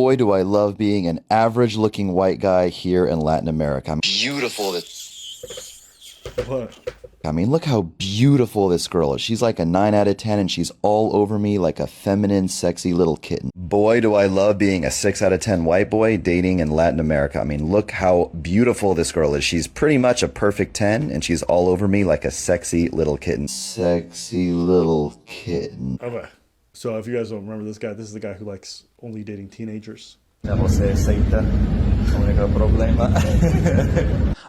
Boy, do I love being an average-looking white guy here in Latin America. I'm beautiful. What? I mean, look how beautiful this girl is. She's like a 9 out of 10, and she's all over me like a feminine, sexy little kitten. Boy, do I love being a 6 out of 10 white boy dating in Latin America. I mean, look how beautiful this girl is. She's pretty much a perfect 10, and she's all over me like a sexy little kitten. Sexy little kitten. Okay. So if you guys don't remember this guy, this is the guy who likes only dating teenagers.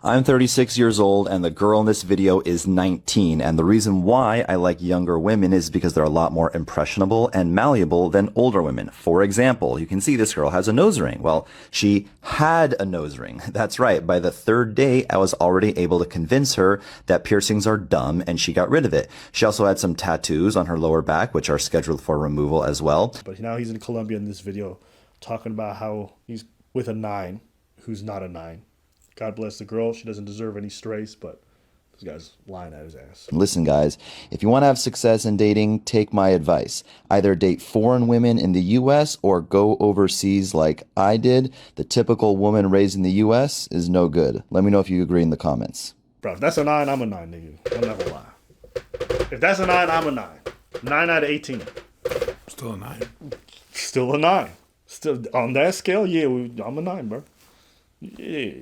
I'm 36 years old, and the girl in this video is 19, and the reason why I like younger women is because they're a lot more impressionable and malleable than older women. For example, you can see this girl has a nose ring. Well, she had a nose ring. That's right. By the third day, I was already able to convince her that piercings are dumb, and she got rid of it. She also had some tattoos on her lower back, which are scheduled for removal as well. But now he's in Colombia in this video talking about how he's with a 9 who's not a 9. God bless the girl. She doesn't deserve any strays, but this guy's lying at his ass. Listen, guys, if you want to have success in dating, take my advice. Either date foreign women in the U.S. or go overseas like I did. The typical woman raised in the U.S. is no good. Let me know if you agree in the comments. Bro, if that's a 9, I'm a 9, nigga. I'm not gonna lie. If that's a 9, I'm a 9. 9 out of 18. Still a 9. Still a 9. Still on that scale, yeah, I'm a 9, bro. Yeah.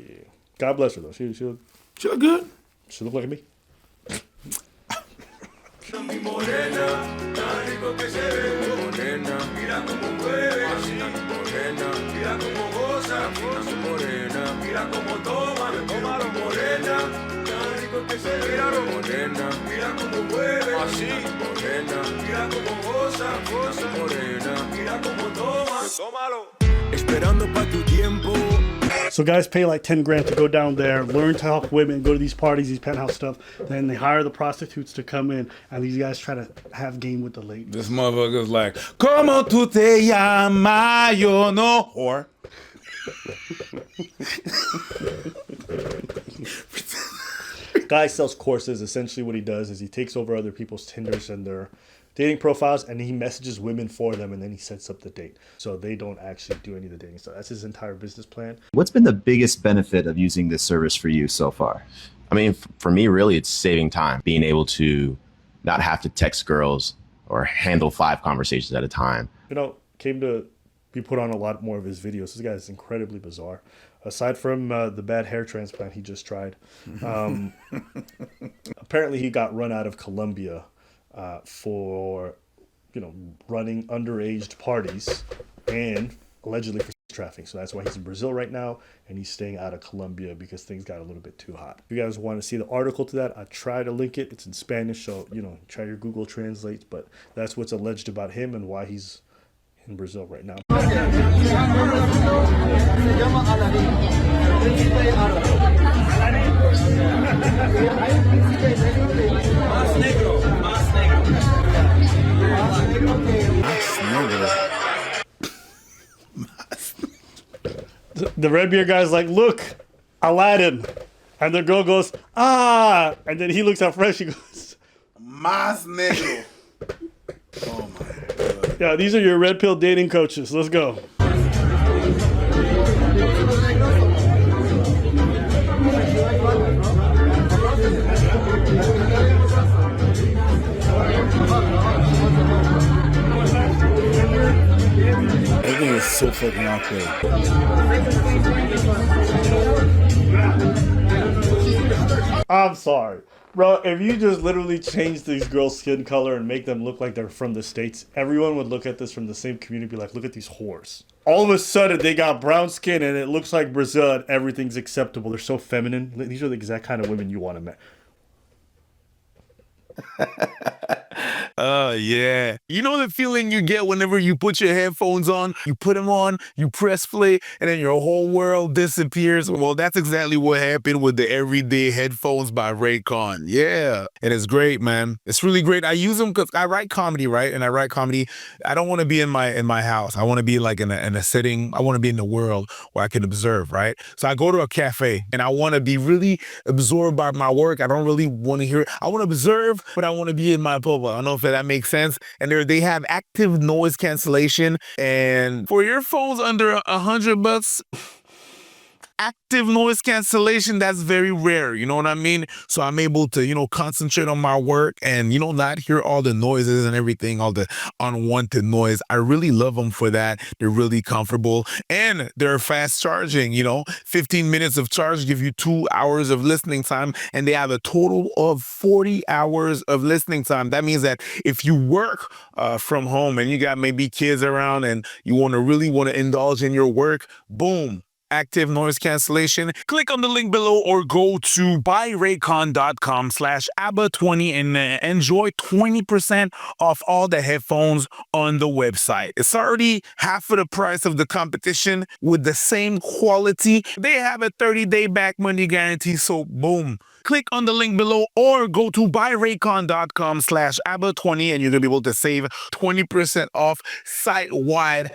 God bless her though. She look good. She look like me. So guys pay like 10 grand to go down there, learn to help women, go to these parties, these penthouse stuff. Then they hire the prostitutes to come in, and these guys try to have game with the ladies. This motherfucker's like, "Como tú te llamas? Yo no whore." Guy sells courses. Essentially what he does is he takes over other people's Tinders and their dating profiles, and he messages women for them, and then he sets up the date. So they don't actually do any of the dating stuff. That's his entire business plan. What's been the biggest benefit of using this service for you so far? I mean, for me, really, it's saving time, being able to not have to text girls or handle 5 conversations at a time. Came to be put on a lot more of his videos. This guy is incredibly bizarre. Aside from the bad hair transplant he just tried. Apparently he got run out of Colombia for, running underage parties and allegedly for trafficking. So that's why he's in Brazil right now, and he's staying out of Colombia because things got a little bit too hot. If you guys want to see the article to that, I try to link it. It's in Spanish, so, try your Google Translate, but that's what's alleged about him and why he's in Brazil right now. The Redbeard guy's like, "Look, Aladdin," and the girl goes, "Ah," and then he looks at Fresh. He goes, "Mas negro." Oh my God. Yeah, these are your red pill dating coaches. Let's go. Everything is so fucking awkward. I'm sorry. Bro, if you just literally change these girls' skin color and make them look like they're from the States, everyone would look at this from the same community and be like, look at these whores. All of a sudden, they got brown skin and it looks like Brazil and everything's acceptable. They're so feminine. These are the exact kind of women you want to marry. Oh, yeah. You know the feeling you get whenever you put your headphones on, you put them on, you press play, and then your whole world disappears? Well, that's exactly what happened with the Everyday Headphones by Raycon. Yeah. And it's great, man. It's really great. I use them because I write comedy, right? And I write comedy. I don't want to be in my house. I want to be like in a setting. I want to be in the world where I can observe, right? So I go to a cafe and I want to be really absorbed by my work. I don't really want to hear it. I want to observe, but I want to be in my bubble. I don't know if that makes sense. And they have active noise cancellation. And for your phones under $100, active noise cancellation, that's very rare, you know what I mean? So I'm able to, concentrate on my work and, not hear all the noises and everything, all the unwanted noise. I really love them for that. They're really comfortable and they're fast charging, 15 minutes of charge give you 2 hours of listening time, and they have a total of 40 hours of listening time. That means that if you work from home and you got maybe kids around and you really want to indulge in your work, boom, active noise cancellation. Click on the link below or go to buyraycon.com/ABBA20 and enjoy 20% off all the headphones on the website. It's already half of the price of the competition with the same quality. They have a 30-day back money guarantee, so boom. Click on the link below or go to buyraycon.com/ABBA20 and you're going to be able to save 20% off site-wide.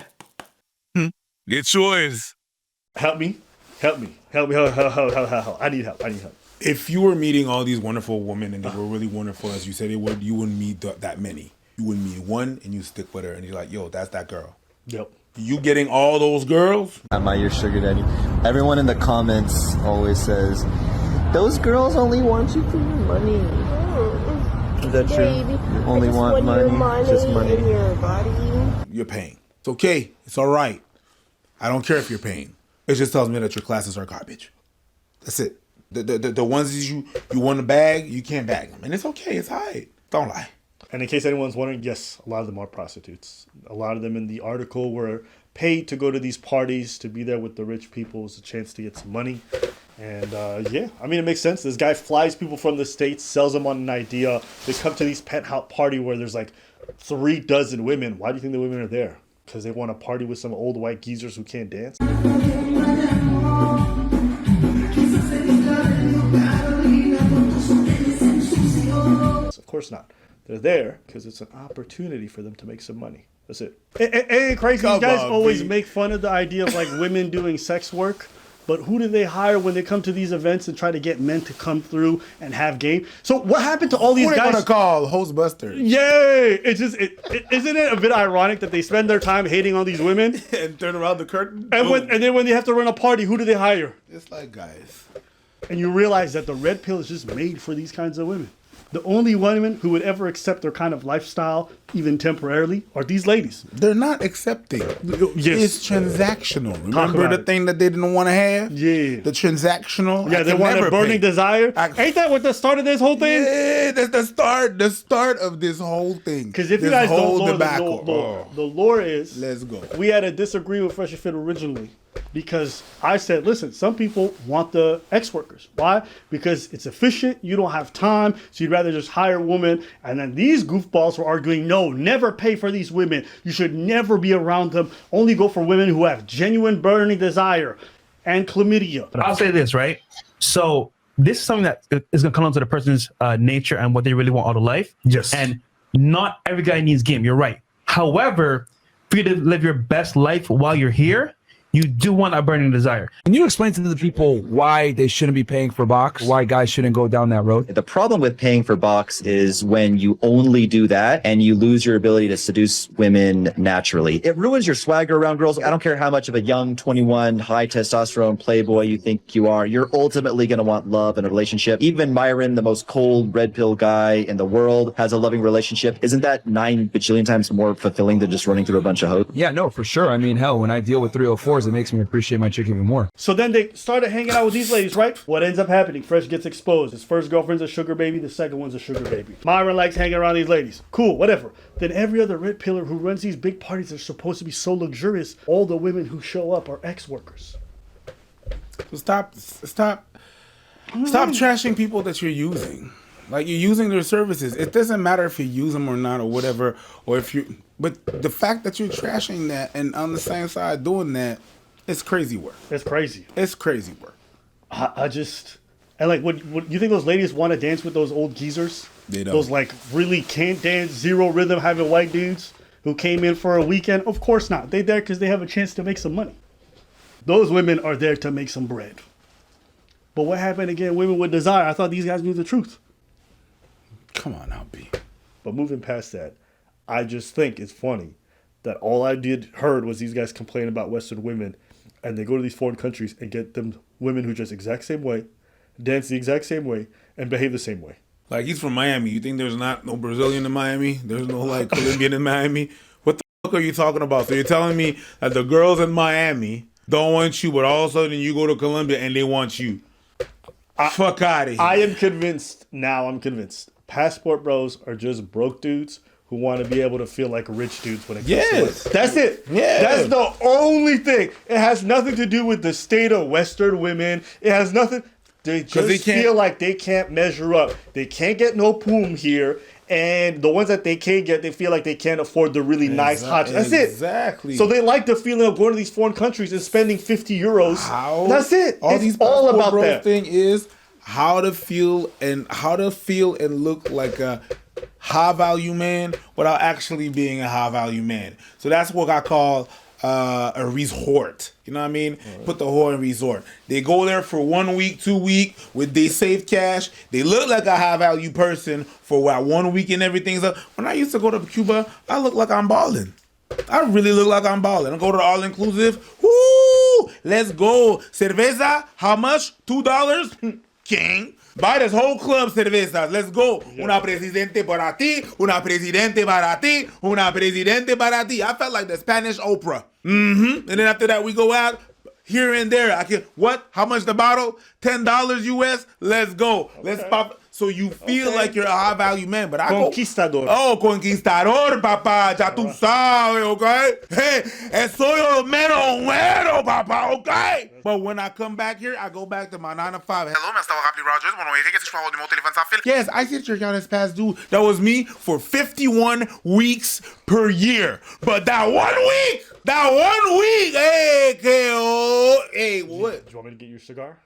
Get yours. Help me. I need help. If you were meeting all these wonderful women and they were really wonderful as you said they would, you wouldn't meet that many. You wouldn't meet one and you stick with her and you're like, yo, that's that girl. Yep. You getting all those girls? Am I your sugar daddy? Everyone in the comments always says, those girls only want you for your money. Is that true? Baby, You only want money, just money. in your body. You're paying. It's okay. It's all right. I don't care if you're paying. It just tells me that your classes are garbage. That's it. The ones that you want to bag, you can't bag them. And it's okay. It's all right. Don't lie. And in case anyone's wondering, yes, a lot of them are prostitutes. A lot of them in the article were paid to go to these parties, to be there with the rich people. It's a chance to get some money. And yeah, I mean, it makes sense. This guy flies people from the States, sells them on an idea. They come to these penthouse party where there's like 36 women. Why do you think the women are there? Because they want to party with some old white geezers who can't dance? Of course not. They're there because it's an opportunity for them to make some money. That's it. Hey, crazy. These guys always make fun of the idea of like women doing sex work. But who do they hire when they come to these events and try to get men to come through and have game? So what happened to all these guys? Who they gonna call Hostbusters? Yay! It's just, isn't it a bit ironic that they spend their time hating on these women And turn around the curtain? and then when they have to run a party, who do they hire? It's like, guys. And you realize that the red pill is just made for these kinds of women. The only women who would ever accept their kind of lifestyle, even temporarily, are these ladies. They're not accepting. Yes. It's transactional. Remember the thing that they didn't want to have? Yeah. The transactional? Yeah, they want a burning desire. Ain't that what the start of this whole thing? Yeah, that's the start of this whole thing. Because if you This guys don't whole know, debacle. the lore is, Let's go. we had a disagreement with Fresh and Fit originally because I said, listen, some people want the ex workers. Why? Because it's efficient. You don't have time, so you'd rather just hire a woman. And then these goofballs were arguing, no, never pay for these women. You should never be around them. Only go for women who have genuine burning desire and chlamydia. But I'll say this, right? So this is something that is going to come down to the person's nature and what they really want out of life. Yes. And not every guy needs game. You're right. However, for you to live your best life while you're here, you do want a burning desire. Can you explain to the people why they shouldn't be paying for box? Why guys shouldn't go down that road? The problem with paying for box is when you only do that and you lose your ability to seduce women naturally. It ruins your swagger around girls. I don't care how much of a young 21 high testosterone playboy you think you are. You're ultimately going to want love in a relationship. Even Myron, the most cold red pill guy in the world, has a loving relationship. Isn't that 9 bajillion times more fulfilling than just running through a bunch of hoes? Yeah, no, for sure. I mean, hell, when I deal with 304s, it makes me appreciate my chick even more. So then they started hanging out with these ladies, right? What ends up happening? Fresh gets exposed. His first girlfriend's a sugar baby. The second one's a sugar baby. Myron likes hanging around these ladies. Cool, whatever. Then every other red pillar who runs these big parties that are supposed to be so luxurious, all the women who show up are ex-workers. So stop trashing people that you're using. Like, you're using their services. It doesn't matter if you use them or not or whatever, or if you, but the fact that you're trashing that and on the same side doing that, it's crazy work. It's crazy. It's crazy work. I just, and like, what you think those ladies want to dance with those old geezers? They don't. Those like really can't dance, zero rhythm having white dudes who came in for a weekend? Of course not. They're there because they have a chance to make some money. Those women are there to make some bread. But what happened again? Women with desire. I thought these guys knew the truth. Come on now, B. But moving past that, I just think it's funny that all I heard was these guys complain about Western women, and they go to these foreign countries and get them women who dress the exact same way, dance the exact same way, and behave the same way. Like, he's from Miami. You think there's not no Brazilian in Miami? There's no, like, Colombian in Miami? What the fuck are you talking about? So you're telling me that the girls in Miami don't want you, but all of a sudden you go to Colombia and they want you? Fuck out of here. I am convinced, now I'm convinced, passport bros are just broke dudes who want to be able to feel like rich dudes when it comes to it. That's it. Yeah. That's the only thing. It has nothing to do with the state of Western women. It has nothing. They just feel like they can't measure up. They can't get no poom here. And the ones that they can get, they feel like they can't afford the really nice hot. That's it. Exactly. So they like the feeling of going to these foreign countries and spending 50 euros. How? That's it. It's all about bro that. Thing is how to feel and look like a high value man without actually being a high value man. So that's what I call a resort. You know what I mean? Put the whore in resort. They go there for 1 week, 2 weeks with they save cash. They look like a high value person for what 1 week and everything's up. When I used to go to Cuba, I look like I'm balling. I really look like I'm balling. I go to the all inclusive. Woo! Let's go. Cerveza, how much? $2? King. Buy this whole club cervezas. Let's go. Yeah. Una presidente para ti. Una presidente para ti. Una presidente para ti. I felt like the Spanish Oprah. And then after that, we go out here and there. I can, what? How much the bottle? $10 US? Let's go. Okay. Let's pop. So you feel like you're a high value man, but I Conquistador. Conquistador, papá. Ya tú sabes, okay? Hey, soy el mero, papá, okay? But when I come back here, I go back to my 9 to 5. Hello, Mr. Happy Rogers. Yes, I see your account is past due. That was me for 51 weeks per year. But that 1 week, hey, what? Do you want me to get your cigar?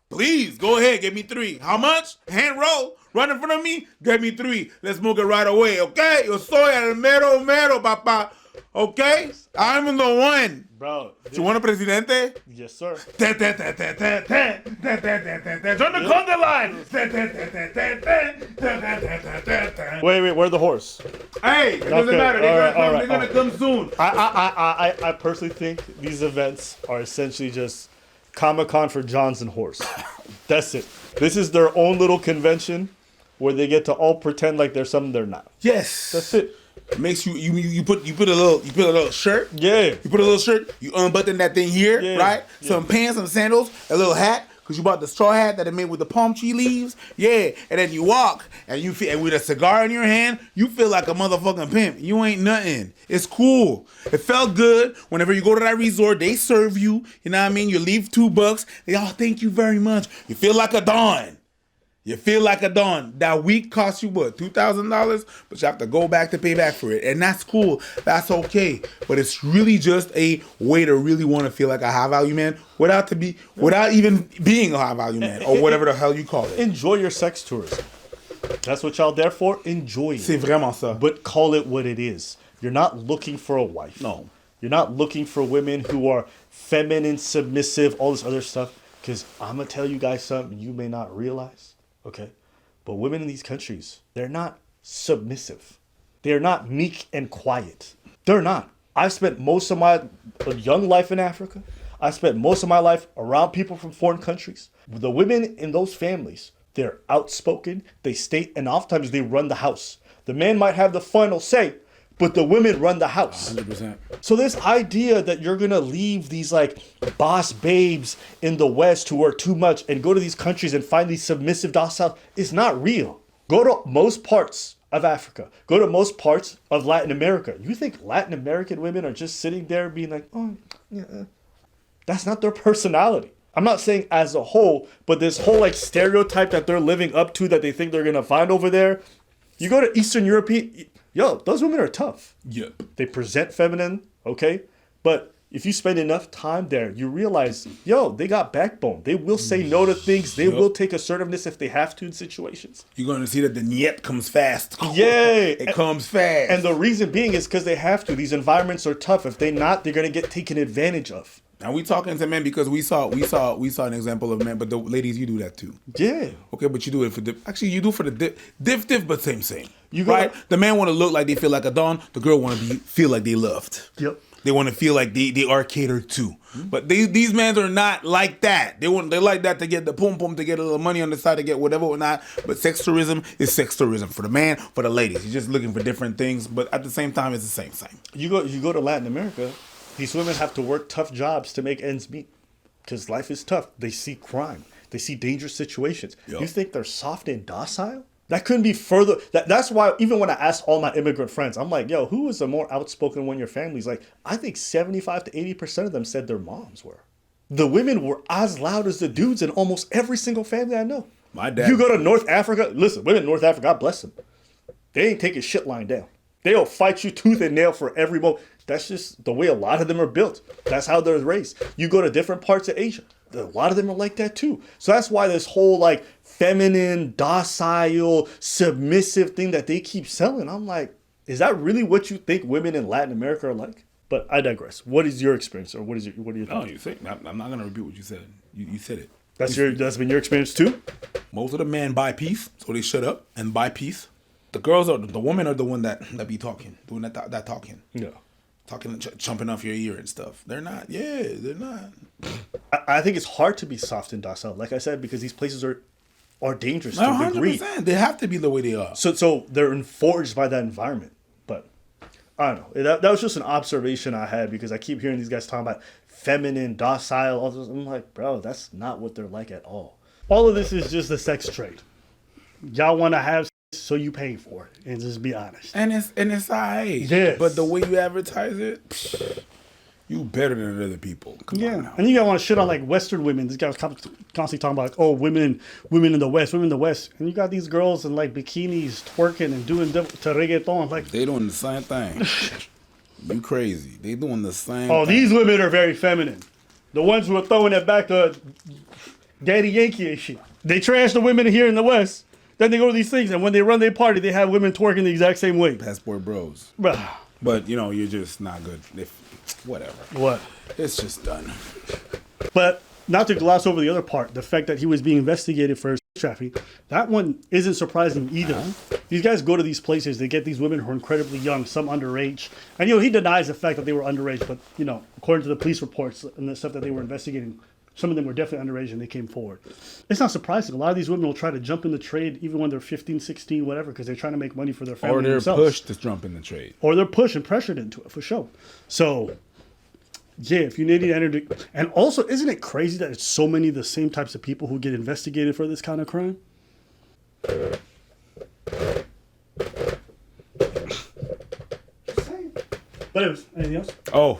Please, go ahead, give me 3. How much? Hand roll, right in front of me, give me 3. Let's smoke it right away, okay? Yo soy el mero, papá, okay? I'm the one. Bro. You want a presidente? Yes, sir. Join the conga line. Wait, where's the horse? Hey, it doesn't matter. They're gonna come soon. I personally think these events are essentially just Comic-Con for Johnson Horse. That's it. This is their own little convention where they get to all pretend like they're something they're not. Yes. That's it. It makes you put a little shirt. Yeah. You put a little shirt, you unbutton that thing here, right? Yeah. Some pants, some sandals, a little hat. Cause you bought the straw hat that I made with the palm tree leaves, and then you walk and you feel, and with a cigar in your hand, you feel like a motherfucking pimp. You ain't nothing. It's cool. It felt good. Whenever you go to that resort, they serve you. You know what I mean? You leave $2. They all thank you very much. You feel like a don. That week costs you what, $2,000, but you have to go back to pay back for it, and that's cool. That's okay. But it's really just a way to really want to feel like a high value man without even being a high value man or whatever the hell you call it. Enjoy your sex tourism. That's what y'all there for. Enjoy it. C'est vraiment ça. But call it what it is. You're not looking for a wife. No. You're not looking for women who are feminine, submissive, all this other stuff. Because I'm gonna tell you guys something you may not realize. Okay, but women in these countries, they're not submissive. They're not meek and quiet. They're not. I spent most of my young life in Africa. I spent most of my life around people from foreign countries. The women in those families, they're outspoken, they state, and oftentimes they run the house. The man might have the final say, but the women run the house. 100%. So this idea that you're gonna leave these like boss babes in the West who are too much and go to these countries and find these submissive docile is not real. Go to most parts of Africa. Go to most parts of Latin America. You think Latin American women are just sitting there being like, oh, yeah. That's not their personality. I'm not saying as a whole, but this whole like stereotype that they're living up to that they think they're gonna find over there. You go to Eastern European, yo, those women are tough. Yep. They present feminine, okay? But if you spend enough time there, you realize, yo, they got backbone. They will say no to things. They will take assertiveness if they have to in situations. You're going to see that the niet comes fast. Yeah. It comes fast. And the reason being is because they have to. These environments are tough. If they're not, they're going to get taken advantage of. And we talking to men because we saw an example of men, but the ladies, you do that too. Yeah. Okay, but you do it for actually you do for the diff, but same. You right? gotta- The man want to look like they feel like a don. The girl want to feel like they loved. Yep. They want to feel like they are catered to. But these men are not like that. They like that to get the pum pum, to get a little money on the side, to get whatever or not. But sex tourism is sex tourism for the man, for the ladies. You're just looking for different things, but at the same time, it's the same. You go to Latin America, these women have to work tough jobs to make ends meet because life is tough. They see crime. They see dangerous situations. Yep. You think they're soft and docile? That couldn't be further. That's why even when I asked all my immigrant friends, I'm like, yo, who is the more outspoken one in your families? Like, I think 75 to 80% of them said their moms were. The women were as loud as the dudes in almost every single family I know. My dad. You go to North Africa, listen, women in North Africa, God bless them. They ain't taking shit lying down. They'll fight you tooth and nail for every moment. That's just the way a lot of them are built. That's how they're raised. You go to different parts of Asia, a lot of them are like that too. So that's why this whole like feminine, docile, submissive thing that they keep selling, I'm like, is that really what you think women in Latin America are like? But I digress. What is your experience, or what do you think? No, you think I'm not gonna repeat what you said. You said it. That's been your experience too? Most of the men buy peace, so they shut up and buy peace. The women are the one that be talking, doing that talking. Yeah. Talking, jumping off your ear and stuff. They're not. Yeah, they're not. I think it's hard to be soft and docile, like I said, because these places are dangerous to a degree. 100%. They have to be the way they are. So they're enforced by that environment. But I don't know. That was just an observation I had because I keep hearing these guys talking about feminine, docile. All this. I'm like, bro, that's not what they're like at all. All of this is just a sex trade. Y'all want to have sex, so you pay for it, and just be honest. And it's alright. Yes. But the way you advertise it, you better than other people. Come on now. And you gotta want to shit on like Western women. This guy was constantly talking about like, oh, women in the West, and you got these girls in like bikinis twerking and doing to reggaeton. Like, They doing the same thing. You crazy. They doing the same oh, thing. these women are very feminine. The ones who are throwing it back to Daddy Yankee and shit. They trash the women here in the West. Then they go to these things, and when they run their party, they have women twerking the exact same way. Passport bros. Bruh. But, you're just not good. Whatever. What? It's just done. But not to gloss over the other part, the fact that he was being investigated for trafficking, that one isn't surprising either. These guys go to these places, they get these women who are incredibly young, some underage. And, he denies the fact that they were underage, but, according to the police reports and the stuff that they were investigating, some of them were definitely underage and they came forward. It's not surprising. A lot of these women will try to jump in the trade even when they're 15, 16, whatever, because they're trying to make money for their family Or they're themselves. pushed to jump in the trade. Or they're pushed and pressured into it, for sure. So, yeah, if you need to enter... And also, isn't it crazy that it's so many of the same types of people who get investigated for this kind of crime? But anything else? Oh,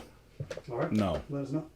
All right. no. Let us know.